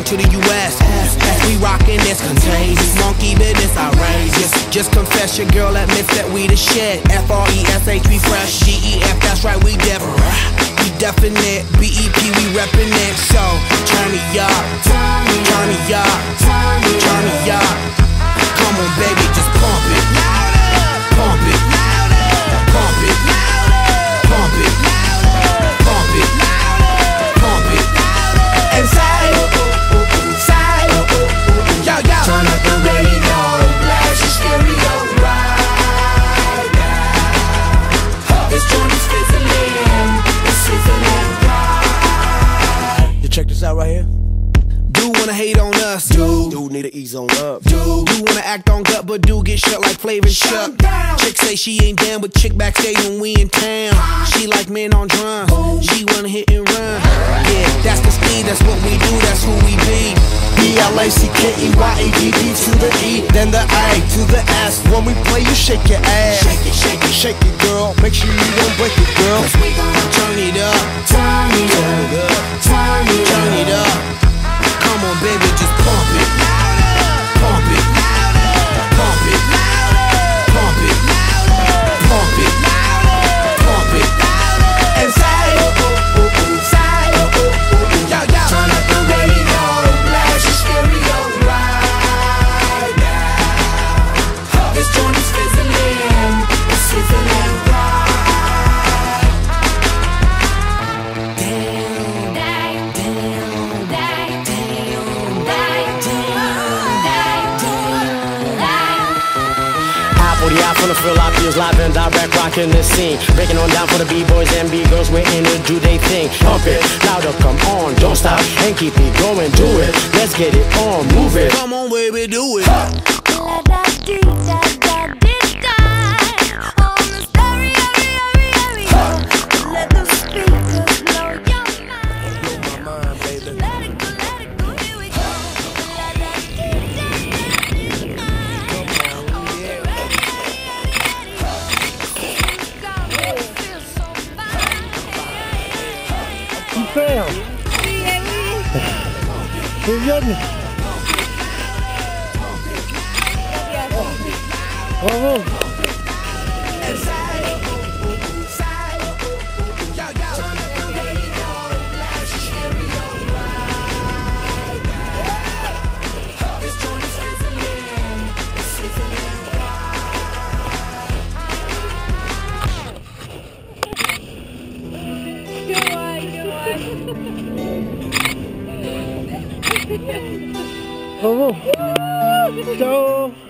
to the US. We rockin' this contagious, monkey business outrageous. Just confess your girl admits that we the shit. FRESH, we fresh. GEF, that's right, we different. We definite. BEP, we reppin' it. So turn me up, turn me up, turn me up. Come on, baby, just pump it, pump it, pump it, pump it, pump it, pump it. And side, yo, yo. Turn up the radio, blast your stereo right now. This joint is fizzling, it's sizzling right. You check this out right here. Do wanna hate on us, dude. Dude need to ease on up. Dude wanna act on gut, but do get shut like Flavor Chuck. Chick say she ain't down, but chick backstage when we in town. She like men on drum, she wanna hit and run. Yeah, that's the speed, that's what we do, that's who we be. BLACKEYADD to the E, then the I to the S. When we play, you shake your ass. Shake it, shake it, shake it, girl. Make sure you don't break it, girl. We gonna turn it up, turn it up, turn it up. Come on, baby, just pump it, pump it, pump it, pump it, pump it, pump it, and say, yo, yo. Turn up the radio, blast your stereo right now. This joint is fizzling, it's sizzling right. I finna feel our feels live and direct, rocking the scene. Breaking on down for the B-boys and B-girls, we're in it, do they thing. Pump it, louder, come on, don't stop, and keep it going, do it. Let's get it on, move it. Come on, baby, do it. Damn. Who's yelling? Oh, oh, oh.